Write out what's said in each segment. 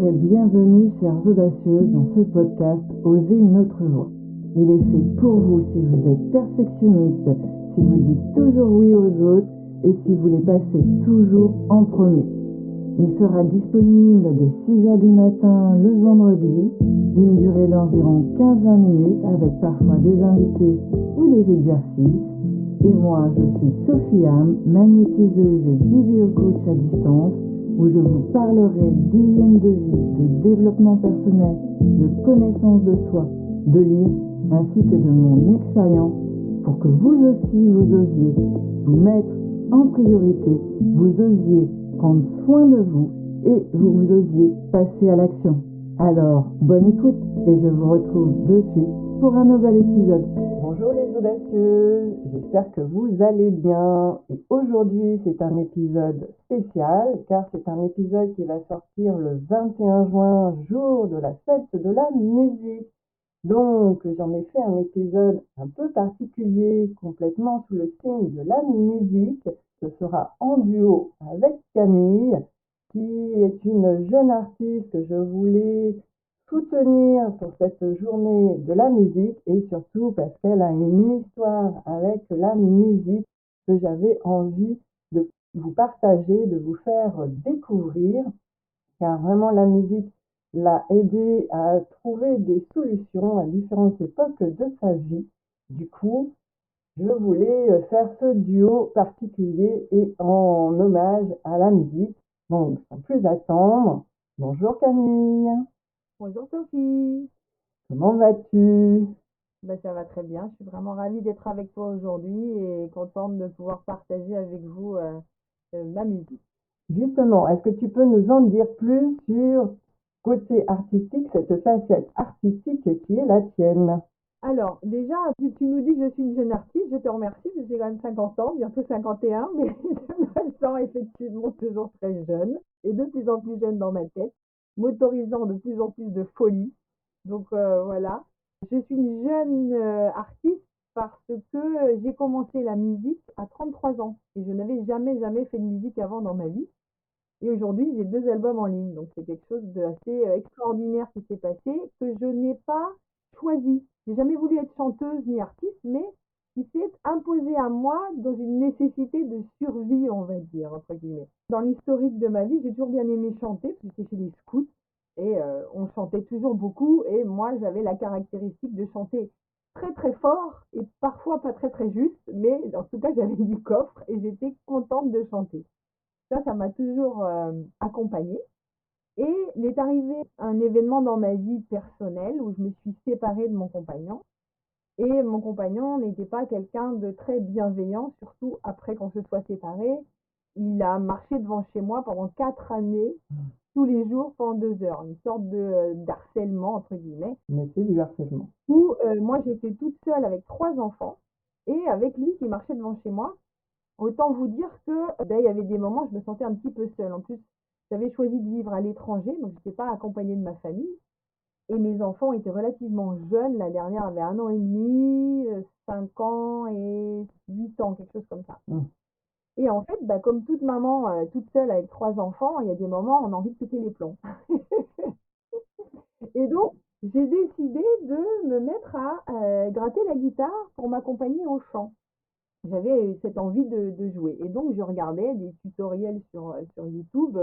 et bienvenue, chères audacieuses, dans ce podcast Oser une autre voie. Il est fait pour vous si vous êtes perfectionniste, si vous dites toujours oui aux autres et si vous les passez toujours en premier. Il sera disponible dès 6h du matin le vendredi, d'une durée d'environ 15-20 minutes avec parfois des invités ou des exercices. Et moi, je suis Sophie Ham, magnétiseuse et bibliocoach à distance, où je vous parlerai d'hygiène de vie, de développement personnel, de connaissance de soi, de livres, ainsi que de mon expérience, pour que vous aussi vous osiez vous mettre en priorité, vous osiez prendre soin de vous et vous osiez passer à l'action. Alors, bonne écoute et je vous retrouve de suite pour un nouvel épisode. Bonjour les audacieux, j'espère que vous allez bien. Et aujourd'hui, c'est un épisode spécial car c'est un épisode qui va sortir le 21 juin, jour de la fête de la musique. Donc, j'en ai fait un épisode un peu particulier, complètement sous le signe de la musique. Ce sera en duo avec Camille, qui est une jeune artiste que je voulais soutenir pour cette journée de la musique et surtout parce qu'elle a une histoire avec la musique que j'avais envie de vous partager, de vous faire découvrir, car vraiment la musique l'a aidé à trouver des solutions à différentes époques de sa vie. Du coup, je voulais faire ce duo particulier et en hommage à la musique. Donc, sans plus attendre, bonjour Camille, Bonjour Sophie. comment vas-tu? Ça va très bien. Je suis vraiment ravie d'être avec toi aujourd'hui et contente de pouvoir partager avec vous ma musique. Justement, est-ce que tu peux nous en dire plus sur côté artistique, cette facette artistique qui est la tienne? Alors, déjà, tu nous dis que je suis une jeune artiste. Je te remercie, parce que j'ai quand même 50 ans, bientôt 51, mais je me sens effectivement toujours très jeune et de plus en plus jeune dans ma tête, m'autorisant de plus en plus de folie. Donc voilà. Je suis une jeune artiste parce que j'ai commencé la musique à 33 ans et je n'avais jamais fait de musique avant dans ma vie. Et aujourd'hui, j'ai 2 albums en ligne, donc c'est quelque chose d'assez extraordinaire qui s'est passé, que je n'ai pas choisi. J'ai jamais voulu être chanteuse ni artiste, mais qui s'est imposé à moi dans une nécessité de survie, on va dire, entre guillemets. Dans l'historique de ma vie, j'ai toujours bien aimé chanter, parce que j'étais chez les scouts, et on chantait toujours beaucoup, et moi, j'avais la caractéristique de chanter très très fort, et parfois pas très très juste, mais en tout cas, j'avais du coffre, et j'étais contente de chanter. Ça m'a toujours accompagnée. Et il est arrivé un événement dans ma vie personnelle où je me suis séparée de mon compagnon. Et mon compagnon n'était pas quelqu'un de très bienveillant, surtout après qu'on se soit séparés. Il a marché devant chez moi pendant 4 années, tous les jours pendant 2 heures, une sorte de d'harcèlement, entre guillemets, Mais c'est du harcèlement. où moi j'étais toute seule avec 3 enfants et avec lui qui marchait devant chez moi. Autant vous dire que il y avait des moments où je me sentais un petit peu seule. En plus, j'avais choisi de vivre à l'étranger, donc je n'étais pas accompagnée de ma famille. Et mes enfants étaient relativement jeunes. La dernière avait 1 an et demi, 5 ans et 8 ans, quelque chose comme ça. Mmh. Et en fait, comme toute maman toute seule avec 3 enfants, il y a des moments où on a envie de péter les plombs. Et donc, j'ai décidé de me mettre à gratter la guitare pour m'accompagner au chant. J'avais cette envie de jouer. Et donc, je regardais des tutoriels sur YouTube,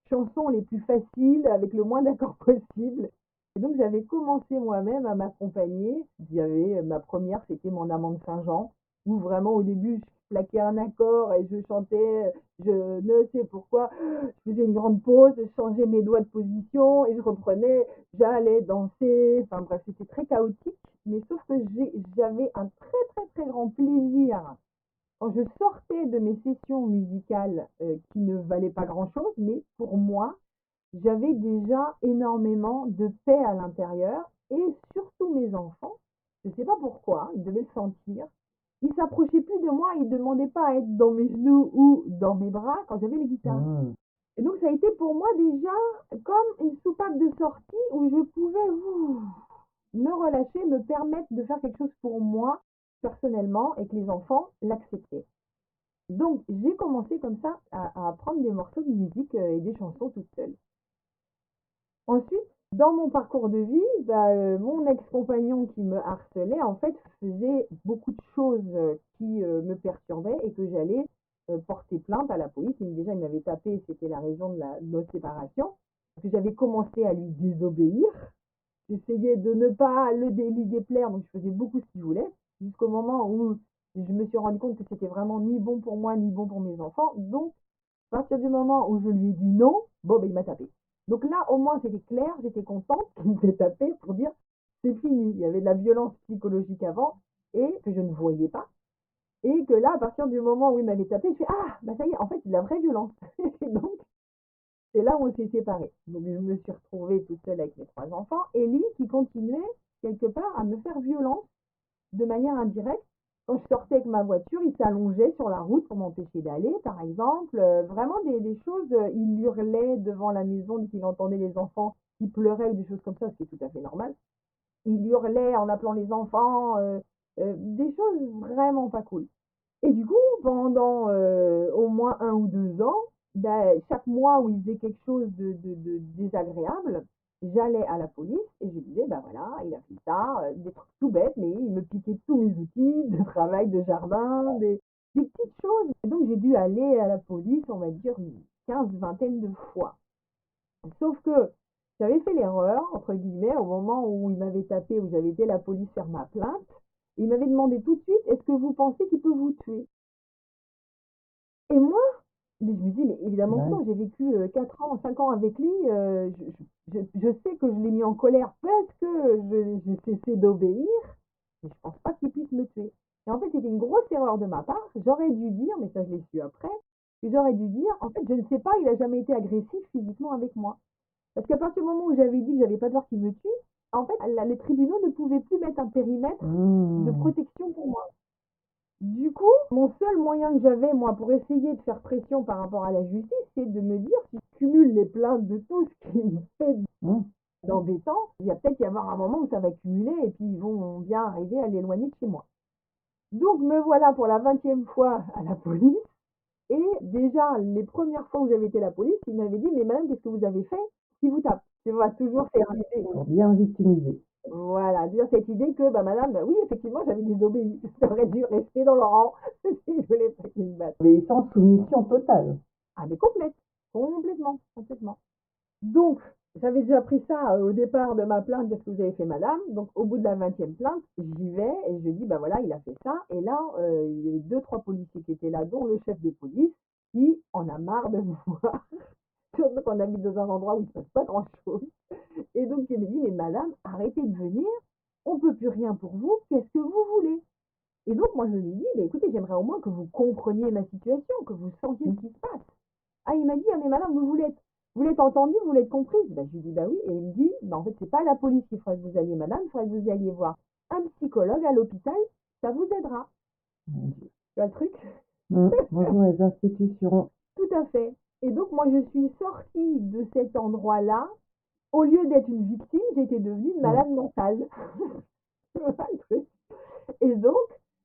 chansons les plus faciles, avec le moins d'accords possible. Et donc, j'avais commencé moi-même à m'accompagner. Il y avait ma première, c'était Mon amant de Saint-Jean, où vraiment au début, je plaquais un accord et je chantais, je ne sais pourquoi, je faisais une grande pause, je changeais mes doigts de position et je reprenais, j'allais danser. Enfin bref, c'était très chaotique, mais sauf que j'avais un très très très grand plaisir quand je sortais de mes sessions musicales qui ne valaient pas grand-chose, mais pour moi, j'avais déjà énormément de paix à l'intérieur et surtout mes enfants, je ne sais pas pourquoi, ils devaient le sentir, ils s'approchaient plus de moi, ils ne demandaient pas à être dans mes genoux ou dans mes bras quand j'avais les guitares. Mmh. Et donc ça a été pour moi déjà comme une soupape de sortie où je pouvais me relâcher, me permettre de faire quelque chose pour moi personnellement et que les enfants l'acceptaient. Donc, j'ai commencé comme ça à apprendre des morceaux de musique et des chansons toute seule. Ensuite, dans mon parcours de vie, mon ex-compagnon qui me harcelait, en fait, faisait beaucoup de choses qui me perturbaient et que j'allais porter plainte à la police. Déjà, il m'avait tapé, c'était la raison de notre séparation. Que j'avais commencé à lui désobéir. J'essayais de ne pas lui déplaire, donc je faisais beaucoup ce qu'il voulait, jusqu'au moment où je me suis rendu compte que c'était vraiment ni bon pour moi, ni bon pour mes enfants. Donc, à partir du moment où je lui ai dit non, bon, il m'a tapé. Donc là, au moins, c'était clair, j'étais contente qu'il m'ait tapé pour dire c'est fini. Il y avait de la violence psychologique avant et que je ne voyais pas. Et que là, à partir du moment où il m'avait tapé, je fais ah, ça y est, en fait, c'est de la vraie violence. Et donc, c'est là où on s'est séparés. Donc, je me suis retrouvée toute seule avec mes 3 enfants et lui qui continuait quelque part à me faire violence de manière indirecte. Quand je sortais avec ma voiture, il s'allongeait sur la route pour m'empêcher d'aller, par exemple. Vraiment des choses, il hurlait devant la maison dès qu'il entendait les enfants qui pleuraient ou des choses comme ça, ce qui est tout à fait normal. Il hurlait en appelant les enfants, des choses vraiment pas cool. Et du coup, pendant au moins 1 ou 2 ans, chaque mois où il faisait quelque chose de désagréable, j'allais à la police et je disais, voilà, il a fait ça, des trucs tout bêtes, mais il me piquait tous mes outils de travail, de jardin, des petites choses. Et donc j'ai dû aller à la police, on va dire, une 15, 20aine de fois. Sauf que j'avais fait l'erreur, entre guillemets, au moment où il m'avait tapé, où j'avais été à la police faire ma plainte. Il m'avait demandé tout de suite, est-ce que vous pensez qu'il peut vous tuer? Et moi, mais je me dis, mais évidemment que Ouais. non, j'ai vécu 4 ans, 5 ans avec lui, je sais que je l'ai mis en colère parce que j'ai cessé d'obéir, mais je pense pas qu'il puisse me tuer. Et en fait, c'était une grosse erreur de ma part. J'aurais dû dire, mais ça je l'ai su après, que j'aurais dû dire, en fait, je ne sais pas, il a jamais été agressif physiquement avec moi. Parce qu'à partir du moment où j'avais dit que j'avais pas peur qu'il me tue, en fait, les tribunaux ne pouvaient plus mettre un périmètre de Mmh. protection pour moi. Du coup, mon seul moyen que j'avais, moi, pour essayer de faire pression par rapport à la justice, c'est de me dire, si je cumule les plaintes de tout ce qui me fait Mmh. d'embêtant, il va peut-être y avoir un moment où ça va cumuler et puis ils vont bien arriver à l'éloigner de chez moi. Donc me voilà pour la 20e fois à la police. Et déjà, les premières fois où j'avais été à la police, il m'avait dit, mais madame, qu'est-ce que vous avez fait qui vous tape? Tu vois, toujours cette idée. Pour bien victimiser. Voilà, dire cette idée que, madame, oui, effectivement, j'avais désobéi. J'aurais dû rester dans le rang si je voulais pas qu'il me batte. Mais sans soumission totale. Ah, mais complète, complètement, complètement. Donc, j'avais déjà pris ça au départ de ma plainte, qu'est-ce que vous avez fait, madame? Donc, au bout de la 20e plainte, j'y vais et je dis, voilà, il a fait ça. Et là, il y avait 2, 3 policiers qui étaient là, dont le chef de police, qui en a marre de me voir. Surtout qu'on habite dans un endroit où il ne se passe pas grand-chose. Et donc, il me dit, mais madame, arrêtez de venir, on ne peut plus rien pour vous, qu'est-ce que vous voulez? Et donc, moi, je lui dis, écoutez, j'aimerais au moins que vous compreniez ma situation, que vous sentiez ce qui se passe. Ah, il m'a dit, ah, mais madame, vous l'êtes entendue, vous l'êtes comprise? Je lui dis, oui. Et il me dit, en fait, c'est pas la police qu'il faudrait que vous alliez, madame, il faudrait que vous alliez voir un psychologue à l'hôpital, ça vous aidera. Mon Dieu. Tu vois le truc? Bonjour les institutions. Tout à fait. Et donc, moi, je suis sortie de cet endroit-là. Au lieu d'être une victime, j'étais devenue une malade mentale. Tu vois le truc? Et donc,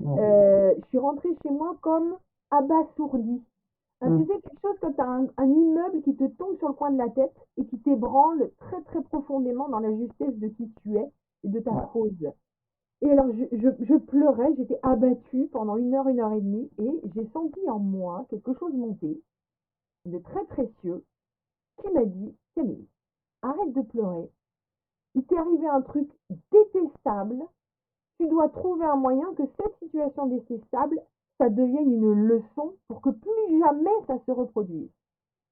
Mon je suis rentrée chez moi comme abasourdie. Tu Dieu. sais, quelque chose comme tu as un immeuble qui te tombe sur le coin de la tête et qui t'ébranle très très profondément dans la justesse de qui tu es et de ta Ouais. cause. Et alors, je pleurais, j'étais abattue pendant 1 heure et demie et j'ai senti en moi quelque chose monter de très précieux qui m'a dit, Camille, arrête de pleurer. Il t'est arrivé un truc détestable. Tu dois trouver un moyen que cette situation détestable, ça devienne une leçon pour que plus jamais ça se reproduise.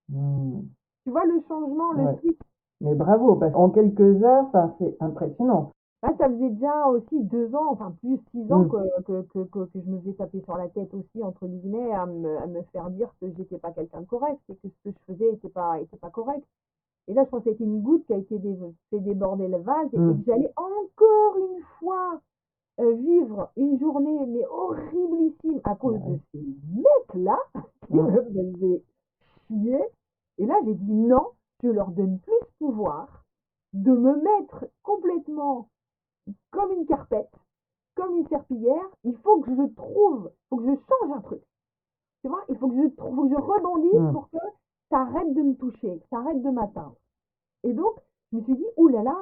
Mmh. Tu vois le changement, le Ouais. switch? Mais bravo, parce qu'en quelques heures, c'est impressionnant. Ça faisait déjà aussi 2 ans, enfin plus 6 ans Mmh. que je me faisais taper sur la tête aussi, entre guillemets, à me faire dire que j'étais pas quelqu'un de correct et que ce que je faisais était pas correct. Et là, je pense que c'était une goutte qui a été fait déborder le vase et que j'allais encore une fois vivre une journée mais horriblissime à cause de Ouais. ces mecs-là qui Mmh. me faisaient chier. Et là, j'ai dit non, je leur donne plus pouvoir de me mettre complètement comme une carpette, comme une serpillière. Il faut que je trouve, il faut que je change un truc. Tu vois, il faut que je rebondisse Mmh. pour que ça arrête de me toucher, que ça arrête de m'atteindre. Et donc, je me suis dit, ouh là là,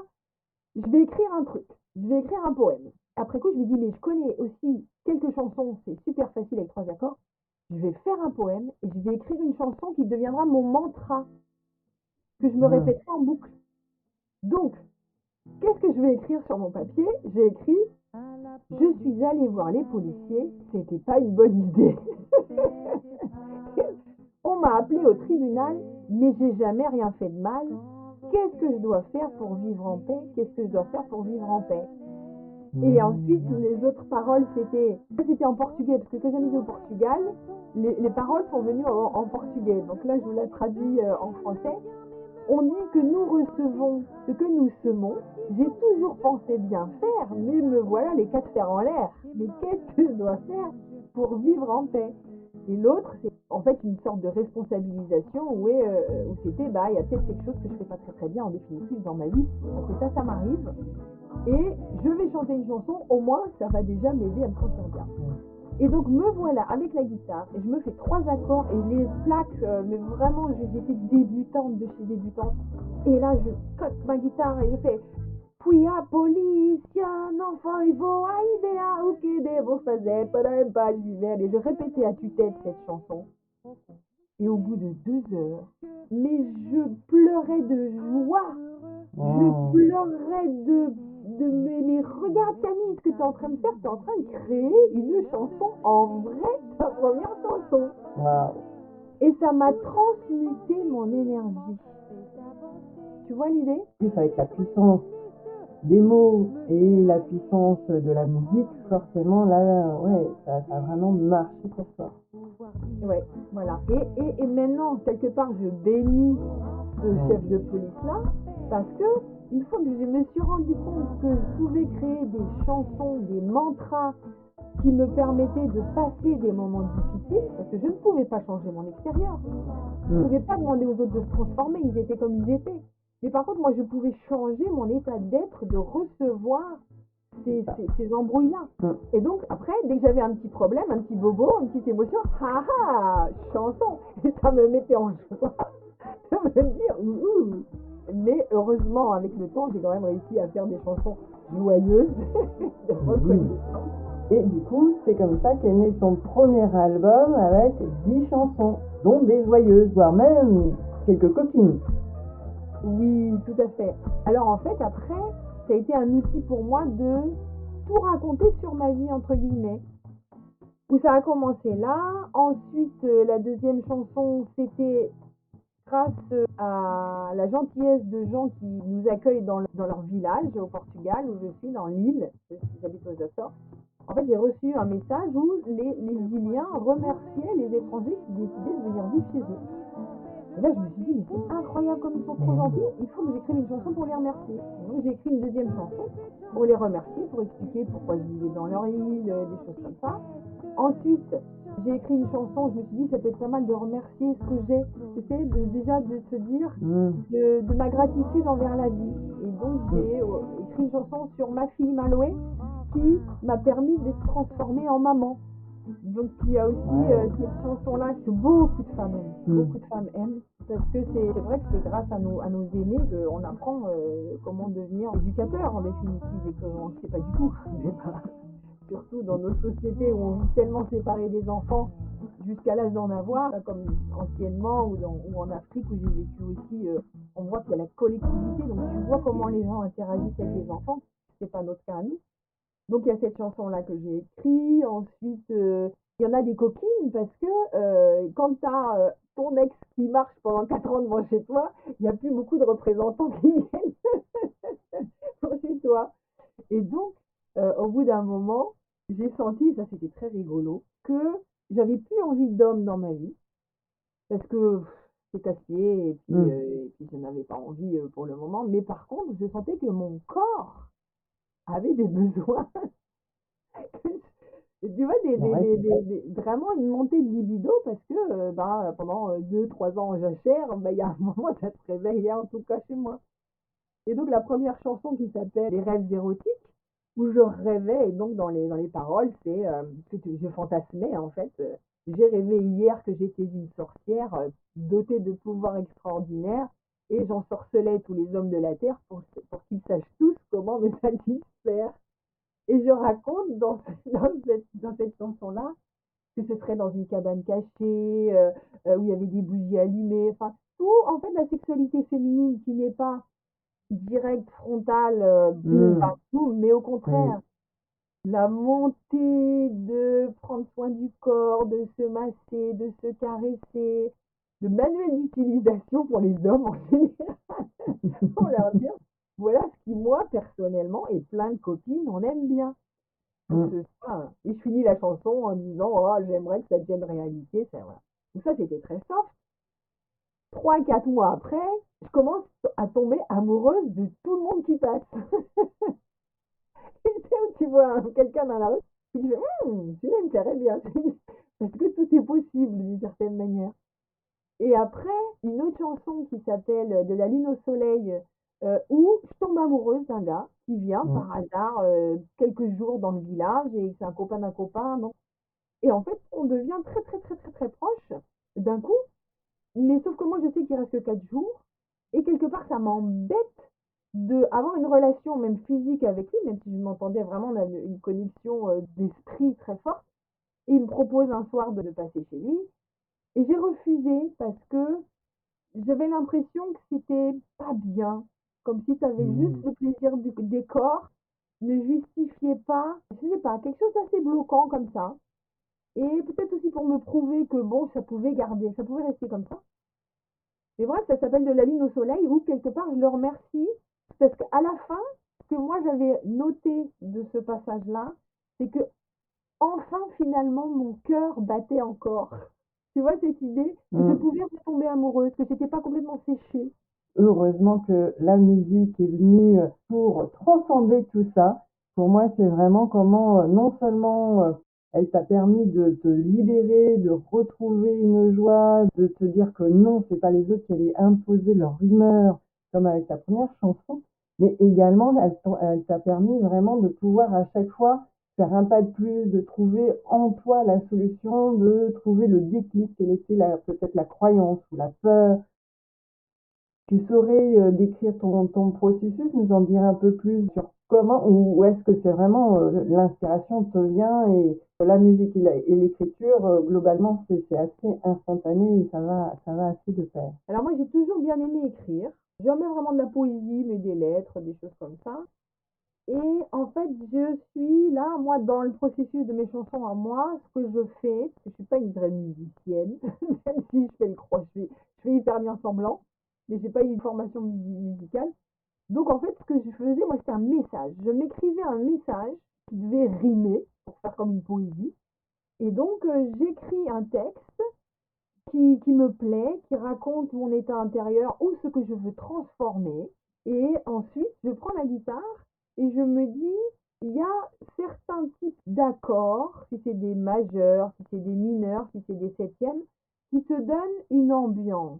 je vais écrire un truc, je vais écrire un poème. Après coup, je me dis, mais je connais aussi quelques chansons, c'est super facile avec 3 accords. Je vais faire un poème et je vais écrire une chanson qui deviendra mon mantra, que je me répéterai en boucle. Donc, qu'est-ce que je vais écrire sur mon papier? J'ai écrit, je suis allée voir les policiers, c'était pas une bonne idée. On m'a appelé au tribunal, mais j'ai jamais rien fait de mal. Qu'est-ce que je dois faire pour vivre en paix? Qu'est-ce que je dois faire pour vivre en paix? Et ensuite, les autres paroles, c'était en portugais, parce que quand j'habitais au Portugal, les paroles sont venues en portugais. Donc là, je vous la traduis en français. On dit que nous recevons ce que nous semons. J'ai toujours pensé bien faire, mais me voilà les 4 fers en l'air. Mais qu'est-ce que je dois faire pour vivre en paix? Et l'autre, c'est en fait une sorte de responsabilisation où c'était, il y a peut-être quelque chose que je fais pas très très bien en définitive dans ma vie, pour que ça m'arrive. Et je vais chanter une chanson, au moins ça va déjà m'aider à me sentir bien. Et donc me voilà avec la guitare, et je me fais 3 accords, et je les plaque, mais vraiment j'étais débutante de chez débutante. Et là je cote ma guitare et je fais Fui a polícia, não foi boa idea, o que devo fazer para pas viver. Et je répétais à tue-tête cette chanson. Et au bout de 2 heures, mais je pleurais de joie. Je pleurais mais regarde Camille, ce que tu es en train de faire, tu es en train de créer une chanson en vrai, ta première chanson. Wow. Et ça m'a transmuté mon énergie. Tu vois l'idée? Plus avec la puissance des mots et la puissance de la musique, forcément, là, ouais, ça a vraiment marché pour toi. Ouais, voilà. Et maintenant, quelque part, je bénis ce chef de police-là, parce que une fois que je me suis rendu compte que je pouvais créer des chansons, des mantras qui me permettaient de passer des moments difficiles, parce que je ne pouvais pas changer mon extérieur. Je ne pouvais pas demander aux autres de se transformer, ils étaient comme ils étaient. Mais par contre, moi, je pouvais changer mon état d'être, de recevoir ces embrouilles-là. Et donc, après, dès que j'avais un petit problème, un petit bobo, une petite émotion, chanson. Et ça me mettait en joie. Ça me dire, ouh. Mais heureusement, avec le temps, j'ai quand même réussi à faire des chansons joyeuses, de reconnaissance. Et du coup, c'est comme ça qu'est né ton premier album avec 10 chansons, dont des joyeuses, voire même quelques coquines. Oui, tout à fait. Alors en fait, après, ça a été un outil pour moi de tout raconter sur ma vie, entre guillemets. Où ça a commencé là. Ensuite, la deuxième chanson, c'était grâce à la gentillesse de gens qui nous accueillent dans leur village au Portugal, où je suis, dans l'île, j'habite aux Açores. En fait, j'ai reçu un message où les Iliens remerciaient les étrangers qui décidaient de venir vivre chez eux. Et là, je me suis dit, mais c'est incroyable comme ils sont trop gentils, il faut que j'écrive une chanson pour les remercier. Et donc, j'ai écrit une deuxième chanson pour les remercier, pour expliquer pourquoi je vivais dans leur île, des choses comme ça. Ensuite, j'ai écrit une chanson, je me suis dit, ça peut être pas mal de remercier ce que j'ai. C'était déjà de se dire de ma gratitude envers la vie. Et donc, j'ai écrit une chanson sur ma fille Maloé, qui m'a permis d'être transformée en maman. Donc il y a aussi cette chanson-là que beaucoup de femmes aiment, parce que c'est vrai que c'est grâce à nos aînés qu'on apprend comment devenir éducateur en définitive, et qu'on ne sait pas du tout. Surtout dans nos sociétés où on vit tellement séparés des enfants jusqu'à l'âge d'en avoir, comme anciennement ou en Afrique où j'ai vécu aussi, on voit qu'il y a la collectivité, donc tu vois comment les gens interagissent avec les enfants, c'est pas notre cas à nous. Donc il y a cette chanson-là que j'ai écrite. Ensuite, il y en a des coquines parce que quand tu as ton ex qui marche pendant 4 ans devant chez toi, il n'y a plus beaucoup de représentants qui viennent pour chez toi. Et donc, au bout d'un moment, j'ai senti, ça c'était très rigolo, que j'avais plus envie d'homme dans ma vie parce que c'est casse-pied et puis je n'avais pas envie pour le moment. Mais par contre, je sentais que mon corps avait des besoins. Tu vois, vraiment une montée de libido parce que pendant 2-3 ans en jachère, il y a un moment, ça se réveille, en tout cas chez moi. Et donc la première chanson qui s'appelle Les rêves érotiques, où je rêvais, et donc dans les paroles, c'est que je fantasmais en fait. J'ai rêvé hier que j'étais une sorcière dotée de pouvoirs extraordinaires, et j'ensorcelais tous les hommes de la terre pour qu'ils sachent tous comment me satisfaire. Et je raconte dans cette chanson-là que ce serait dans une cabane cachée, où il y avait des bougies allumées, enfin, tout, en fait, la sexualité féminine qui n'est pas directe, frontale, boum, Mm. boum, mais au Oui. contraire, la montée de prendre soin du corps, de se masser, de se caresser, de manuel d'utilisation pour les hommes en général, pour leur dire, voilà ce qui, moi, personnellement, et plein de copines, on aime bien. Donc, Mm. ce soit, et je finis la chanson en disant, oh, j'aimerais que ça devienne réalité, ça, voilà. Donc ça, c'était très soft. 3, 4 mois après, je commence à tomber amoureuse de tout le monde qui passe. Tu sais, où tu vois quelqu'un dans la rue, et tu fais, celui-là, il me plairait bien. Parce que tout est possible d'une certaine manière. Et après, une autre chanson qui s'appelle De la lune au soleil, où je tombe amoureuse d'un gars qui vient Mm. par hasard quelques jours dans le village et c'est un copain d'un copain. Donc, et en fait, on devient très, très, très, très, très proche d'un coup. Mais sauf que moi, je sais qu'il reste que 4 jours. Et quelque part, ça m'embête d'avoir une relation, même physique, avec lui, même si je m'entendais vraiment, on avait une connexion d'esprit très forte. Et il me propose un soir de passer chez lui. Et j'ai refusé parce que j'avais l'impression que c'était pas bien. Comme si tu avais juste Mm. le plaisir du décor, ne justifiait pas, je sais pas, quelque chose d'assez bloquant comme ça. Et peut-être aussi pour me prouver que bon, ça pouvait garder, ça pouvait rester comme ça. Mais bref, ça s'appelle De la lune au soleil, où quelque part je le remercie, parce qu'à la fin, ce que moi j'avais noté de ce passage-là, c'est que enfin finalement mon cœur battait encore. Tu vois cette idée que je Mm. pouvais retomber amoureuse, que j'étais pas complètement séchée. Heureusement que la musique est venue pour transcender tout ça. Pour moi, c'est vraiment comment, non seulement elle t'a permis de te libérer, de retrouver une joie, de te dire que non, c'est pas les autres qui allaient imposer leur humeur, comme avec ta première chanson, mais également, elle t'a permis vraiment de pouvoir à chaque fois faire un pas de plus, de trouver en toi la solution, de trouver le déclic, quelle était peut-être la croyance ou la peur. Tu saurais décrire ton processus, nous en dire un peu plus sur comment ou est-ce que c'est vraiment l'inspiration te vient et la musique et l'écriture, globalement, c'est assez instantané et ça va assez de pair. Alors moi j'ai toujours bien aimé écrire, jamais vraiment de la poésie, mais des lettres, des choses comme ça. Et en fait, je suis là, moi, dans le processus de mes chansons à moi, ce que je fais, parce que je suis pas une vraie musicienne, même si je fais le croix, je fais hyper bien semblant, mais j'ai pas eu une formation musicale. Donc en fait, ce que je faisais, moi, c'était un message. Je m'écrivais un message qui devait rimer pour faire comme une poésie. Et donc, j'écris un texte qui me plaît, qui raconte mon état intérieur ou ce que je veux transformer. Et ensuite, je prends la guitare et je me dis, il y a certains types d'accords, si c'est des majeurs, si c'est des mineurs, si c'est des septièmes, qui te donnent une ambiance.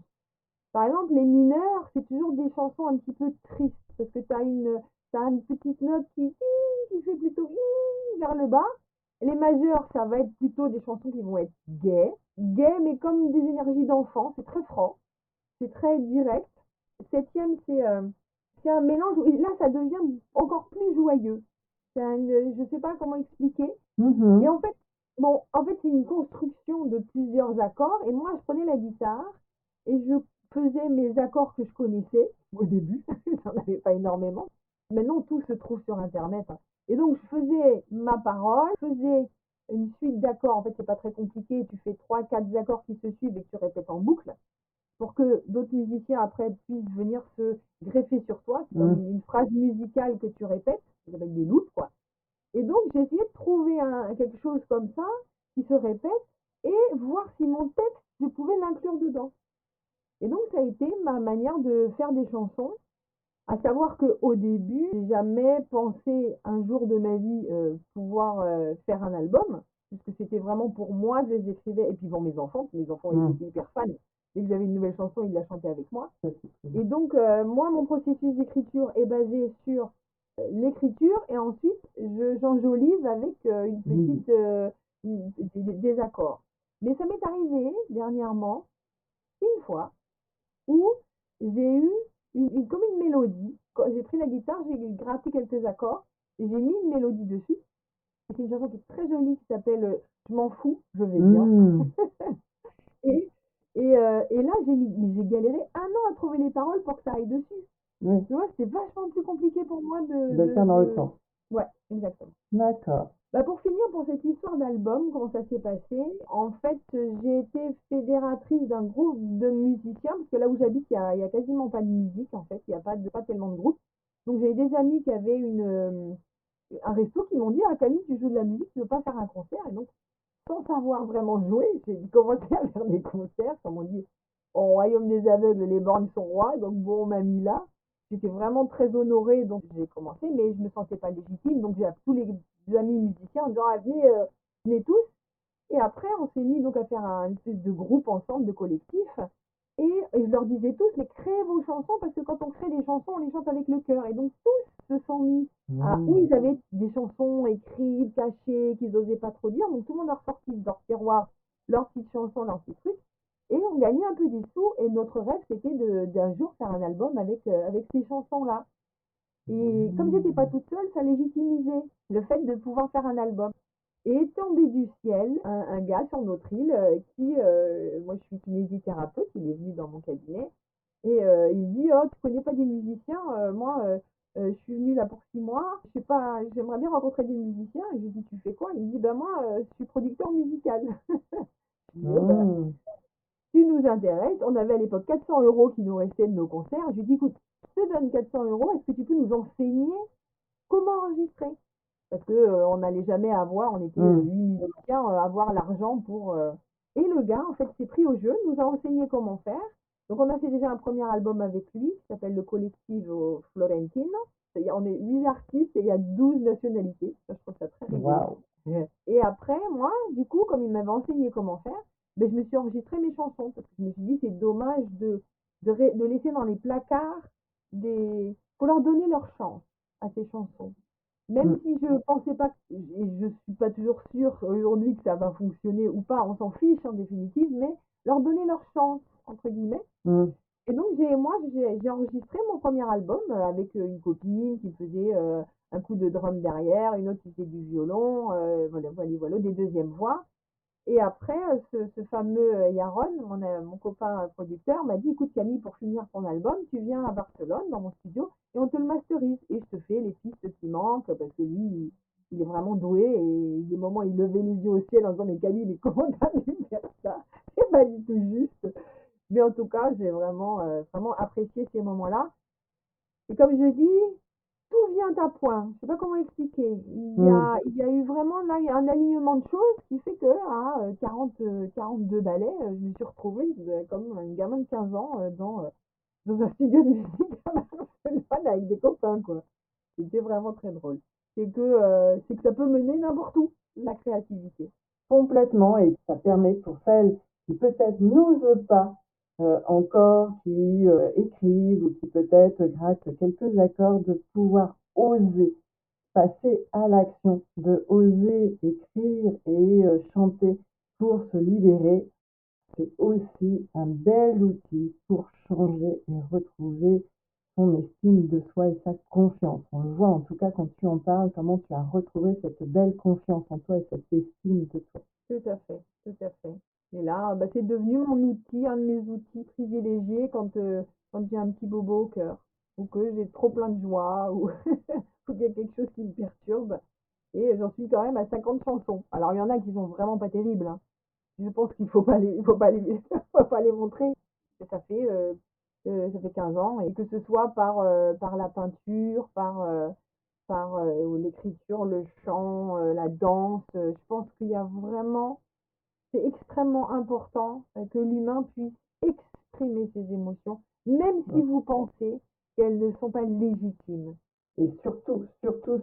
Par exemple, les mineurs, c'est toujours des chansons un petit peu tristes, parce que t'as une petite note qui fait plutôt vers le bas. Les majeurs, ça va être plutôt des chansons qui vont être gaies, gaies, mais comme des énergies d'enfant, c'est très franc, c'est très direct. Septième, c'est un mélange, et là, ça devient encore plus joyeux. Je sais pas comment expliquer. Et Mhm. en fait, bon, en fait, c'est une construction de plusieurs accords. Et moi, je prenais la guitare et je faisais mes accords que je connaissais au début. J'en avais pas énormément. Maintenant, tout se trouve sur Internet, hein. Et donc, je faisais ma parole, je faisais une suite d'accords. En fait, c'est pas très compliqué. Tu fais 3, 4 accords qui se suivent et que tu répètes en boucle pour que d'autres musiciens après puissent venir se greffer sur toi. C'est comme Mhm. une phrase musicale que tu répètes, avec des loops, quoi. Et donc, j'ai essayé de trouver quelque chose comme ça, qui se répète, et voir si mon texte, je pouvais l'inclure dedans. Et donc, ça a été ma manière de faire des chansons, à savoir qu'au début, j'ai jamais pensé un jour de ma vie pouvoir faire un album, puisque c'était vraiment pour moi que je les écrivais, et puis pour mes enfants Mhm. étaient hyper fans. Dès que j'avais une nouvelle chanson, ils la chantaient avec moi. Ça, c'est très bien. Et donc, moi, mon processus d'écriture est basé sur l'écriture et ensuite, j'enjolive avec une Oui. petite, des accords. Mais ça m'est arrivé dernièrement, une fois, où j'ai eu comme une mélodie. Quand j'ai pris la guitare, j'ai gratté quelques accords et j'ai mis une mélodie dessus. Et c'est une chanson qui est très jolie qui s'appelle Je m'en fous, je vais bien. Mmh. Et, et là, j'ai galéré un an à trouver les paroles pour que ça aille dessus. Oui, Tu vois, c'était vachement plus compliqué pour moi de le faire dans l'autre sens. Ouais, exactement. D'accord. Bah pour finir, pour cette histoire d'album, comment ça s'est passé? En fait, j'ai été fédératrice d'un groupe de musiciens, parce que là où j'habite, il y a quasiment pas de musique, en fait, il n'y a pas tellement de groupes. Donc j'ai des amis qui avaient un resto qui m'ont dit, ah Camille, tu joues de la musique, tu veux pas faire un concert? Et donc, sans savoir vraiment jouer, j'ai commencé à faire des concerts, comme on dit, au royaume des aveugles, les borgnes sont rois, donc bon, on m'a mis là. J'étais vraiment très honorée, donc j'ai commencé, mais je me sentais pas légitime, donc j'ai appelé tous les amis musiciens en disant, ah, venez tous. Et après, on s'est mis donc à faire une espèce de groupe ensemble, de collectif. Et je leur disais tous, mais créez vos chansons, parce que quand on crée des chansons, on les chante avec le cœur. Et donc tous se sont mis où Mmh. ils avaient des chansons écrites, cachées, qu'ils n'osaient pas trop dire. Donc tout le monde a ressorti de leur tiroir leurs petites chansons, leurs petits trucs. Et on gagnait un peu des sous. Et notre rêve, c'était d'un jour faire un album avec ces chansons-là. Et comme j'étais pas toute seule, ça légitimisait le fait de pouvoir faire un album. Et est tombé du ciel un gars sur notre île moi je suis kinésithérapeute, il est venu dans mon cabinet et il me dit oh tu connais pas des musiciens, je suis venu là pour 6 mois, je sais pas, j'aimerais bien rencontrer des musiciens. Et je lui dis tu fais quoi? Il me dit ben moi je suis producteur musical. Je dis oh ben Mmh. tu nous intéresses. On avait à l'époque 400 euros qui nous restaient de nos concerts. Je lui dis écoute, je te donne 400 euros, est-ce que tu peux nous enseigner comment enregistrer? Parce que on n'allait jamais avoir, on était Mmh. 8 musiciens, avoir l'argent pour. Et le gars, en fait, s'est pris au jeu, nous a enseigné comment faire. Donc, on a fait déjà un premier album avec lui, qui s'appelle le Colectivo Florentino. On est 8 artistes et il y a 12 nationalités. Ça, je trouve ça très rigolo. Waouh. Et après, moi, du coup, comme il m'avait enseigné comment faire, ben, je me suis enregistré mes chansons. Parce que je me suis dit, c'est dommage de laisser dans les placards des. Faut leur donner leur chance à ces chansons. Même Mmh. si je pensais pas, et je suis pas toujours sûre aujourd'hui que ça va fonctionner ou pas, on s'en fiche en définitive, mais leur donner leur chance, entre guillemets. Mmh. Et donc, j'ai enregistré mon premier album avec une copine qui faisait un coup de drum derrière, une autre qui faisait du violon, voilà, des deuxièmes voix. Et après, ce fameux Yaron, mon copain producteur, m'a dit, écoute Camille, pour finir ton album, tu viens à Barcelone, dans mon studio, et on te le masterise. Et je te fais les pistes qui manquent, parce que lui, il est vraiment doué, et des moments, il levait les yeux au ciel en disant, mais Camille, mais comment t'as pu faire ça? C'est pas du tout juste. Mais en tout cas, j'ai vraiment apprécié ces moments-là. Et comme je dis, tout vient à point. Je sais pas comment expliquer. Mmh. Il y a eu vraiment là un alignement de choses qui fait que à 42 ballets, je me suis retrouvée comme un gamin de 15 ans dans un studio de musique à Barcelone avec des copains, quoi. C'était vraiment très drôle. C'est que ça peut mener n'importe où, la créativité. Complètement, et ça permet pour celles qui peut-être n'osent pas encore, qui écrivent ou qui peut-être grattent quelques accords, de pouvoir oser passer à l'action, de oser écrire et chanter pour se libérer. C'est aussi un bel outil pour changer et retrouver son estime de soi et sa confiance. On le voit en tout cas quand tu en parles, comment tu as retrouvé cette belle confiance en toi et cette estime de toi. Tout à fait, tout à fait. Et là, bah, c'est devenu mon outil, un de mes outils privilégiés quand j'ai un petit bobo au cœur, ou que j'ai trop plein de joie, ou qu'il y a quelque chose qui me perturbe. Et j'en suis quand même à 50 chansons. Alors, il y en a qui sont vraiment pas terribles, hein. Je pense qu'il faut pas les montrer. Ça fait 15 ans, et que ce soit par la peinture, par l'écriture, le chant, la danse, je pense qu'il y a vraiment c'est extrêmement important que l'humain puisse exprimer ses émotions, même si vous pensez qu'elles ne sont pas légitimes. Et surtout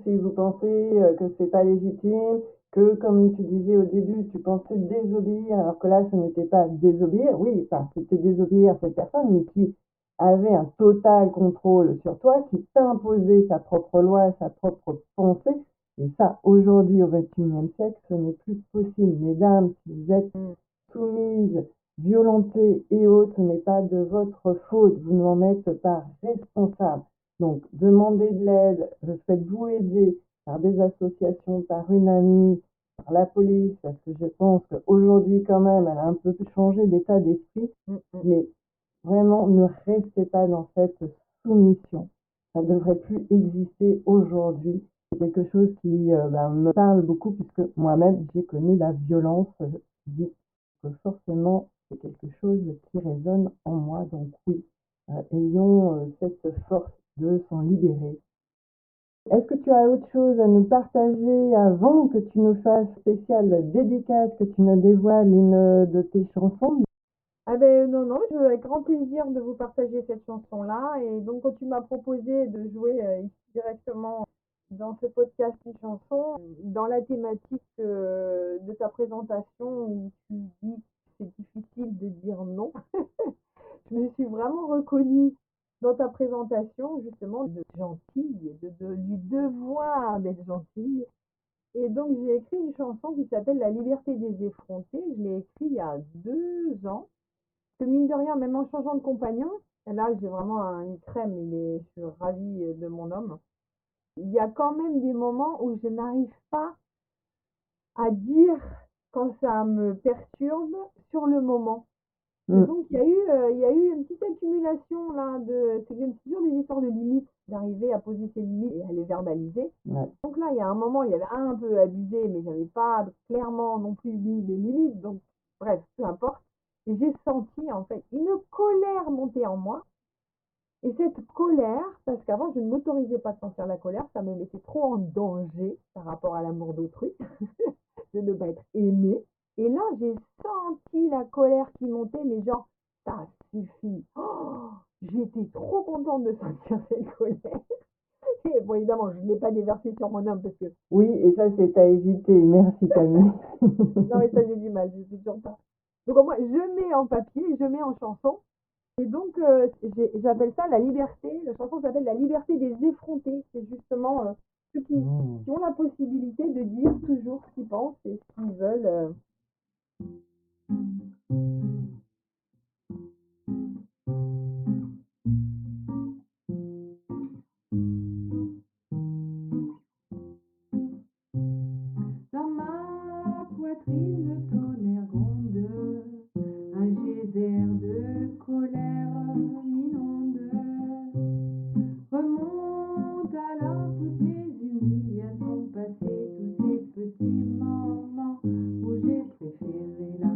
si vous pensez que c'est pas légitime, que comme tu disais au début, tu pensais désobéir, alors que là ce n'était pas désobéir, oui, enfin c'était désobéir à cette personne, mais qui avait un total contrôle sur toi, qui t'imposait sa propre loi, sa propre pensée. Et ça, aujourd'hui, au XXIe siècle, ce n'est plus possible. Mesdames, si vous êtes Mm. soumises violentés et autres, ce n'est pas de votre faute, vous n'en êtes pas responsable. Donc, demandez de l'aide, faites-vous aider par des associations, par une amie, par la police, parce que je pense qu'aujourd'hui, quand même, elle a un peu changé d'état d'esprit, mais vraiment, ne restez pas dans cette soumission. Ça ne devrait plus exister aujourd'hui. C'est quelque chose qui me parle beaucoup puisque moi-même, j'ai connu la violence dite. Donc forcément, c'est quelque chose qui résonne en moi. Donc oui, ayons cette force de s'en libérer. Est-ce que tu as autre chose à nous partager avant que tu nous fasses spéciale dédicace, que tu nous dévoiles une de tes chansons? Ah ben non, non, avec grand plaisir de vous partager cette chanson-là. Et donc, quand tu m'as proposé de jouer ici directement dans ce podcast une chanson, dans la thématique de ta présentation où tu dis que c'est difficile de dire non, je me suis vraiment reconnue dans ta présentation justement de gentille, du devoir d'être gentille. Et donc, j'ai écrit une chanson qui s'appelle La liberté des effrontés. Je l'ai écrite il y a 2 ans. Que mine de rien, même en changeant de compagnon, et là j'ai vraiment une crème, je suis ravie de mon homme. Il y a quand même des moments où je n'arrive pas à dire quand ça me perturbe sur le moment. Et donc il y a eu une petite accumulation là c'est toujours des histoires de limites, d'arriver à poser ses limites et à les verbaliser. Ouais. Donc là, il y a un moment, il y avait un peu abusé, mais j'avais pas clairement non plus mis les limites. Donc bref, peu importe. Et j'ai senti en fait une colère monter en moi. Et cette colère, parce qu'avant je ne m'autorisais pas de sentir la colère, ça me mettait trop en danger par rapport à l'amour d'autrui, de ne pas être aimée. Et là, j'ai senti la colère qui montait, mais genre, ça suffit. Oh, j'étais trop contente de sentir cette colère. Et bon, évidemment, je ne l'ai pas déversée sur mon homme parce que. Oui, et ça, c'est à éviter. Merci, Camille. Non, mais ça, j'ai du mal, je sais toujours pas. Donc, moi, je mets en papier, je mets en chanson. Et donc, j'appelle ça la liberté. La chanson s'appelle La liberté des effrontés. C'est justement ceux qui ont la possibilité de dire toujours ce qu'ils pensent et ce qu'ils veulent. Dans ma poitrine, le tonnerre gronde, un geyser de colère m'inonde. Remonte alors toutes mes humiliations passées, tous ces petits moments où j'ai préféré la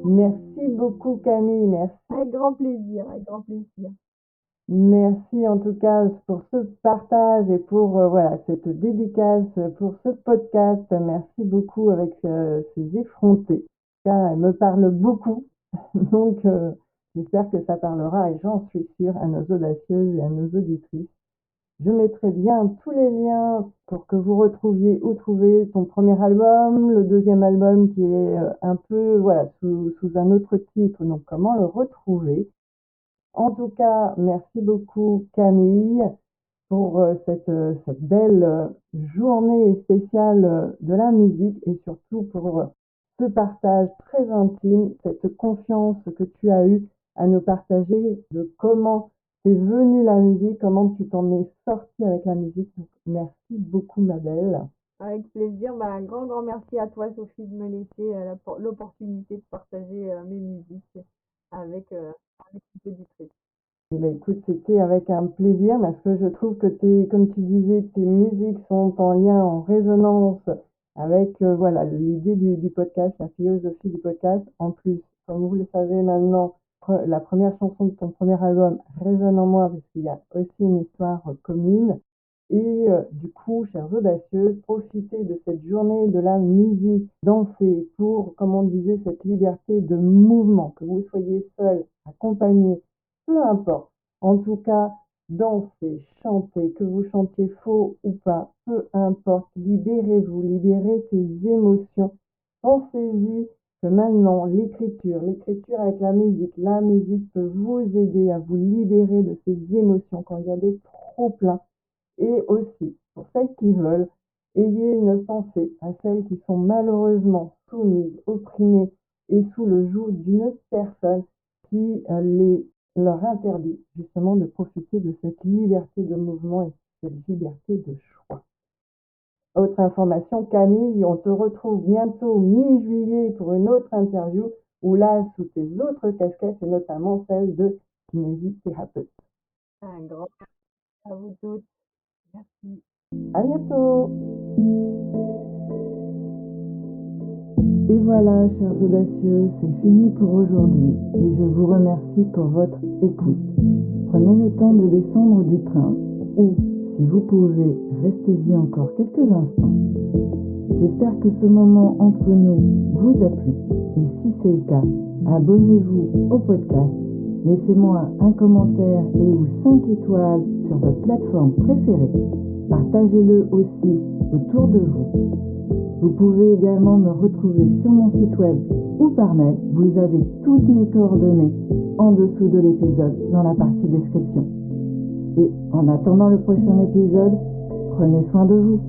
Merci beaucoup Camille, merci. Avec grand plaisir, avec grand plaisir. Merci en tout cas pour ce partage et pour voilà cette dédicace pour ce podcast. Merci beaucoup avec ces effrontés. Car elle me parle beaucoup, donc j'espère que ça parlera et j'en suis sûre à nos audacieuses et à nos auditrices. Je mettrai bien tous les liens pour que vous retrouviez où trouver ton premier album, le deuxième album qui est un peu voilà sous un autre titre, donc comment le retrouver. En tout cas, merci beaucoup Camille pour cette belle journée spéciale de la musique et surtout pour ce partage très intime, cette confiance que tu as eue à nous partager de comment t'es venue la musique, comment tu t'en es sortie avec la musique. Donc, merci beaucoup ma belle. Avec plaisir. Un grand merci à toi, Sophie, de me laisser l'opportunité de partager mes musiques avec les auditrices. Eh ben, écoute, c'était avec un plaisir parce que je trouve que comme tu disais, tes musiques sont en lien, en résonance avec voilà l'idée du podcast, la philosophie du podcast. En plus, comme vous le savez maintenant, la première chanson de ton premier album résonne en moi parce qu'il y a aussi une histoire commune. Et du coup, chères audacieuses, profitez de cette journée de la musique, dansez pour, comme on disait, cette liberté de mouvement, que vous soyez seul, accompagné, peu importe. En tout cas, dansez, chantez, que vous chantiez faux ou pas, peu importe. Libérez-vous, libérez ces émotions. Pensez-y que maintenant, l'écriture avec la musique peut vous aider à vous libérer de ces émotions quand il y a des trop-pleins. Et aussi, pour celles qui veulent, ayez une pensée à celles qui sont malheureusement soumises, opprimées et sous le joug d'une personne qui leur interdit justement de profiter de cette liberté de mouvement et cette liberté de choix. Autre information, Camille, on te retrouve bientôt mi-juillet pour une autre interview où là, sous tes autres casquettes et notamment celle de kinésithérapeute. Un grand merci à vous toutes. Merci. À bientôt. Et voilà, chers audacieux, c'est fini pour aujourd'hui et je vous remercie pour votre écoute. Prenez le temps de descendre du train ou, si vous pouvez, restez-y encore quelques instants. J'espère que ce moment entre nous vous a plu et si c'est le cas, abonnez-vous au podcast, laissez-moi un commentaire et ou 5 étoiles sur votre plateforme préférée. Partagez-le aussi autour de vous. Vous pouvez également me retrouver sur mon site web ou par mail. Vous avez toutes mes coordonnées en dessous de l'épisode dans la partie description. Et en attendant le prochain épisode, prenez soin de vous.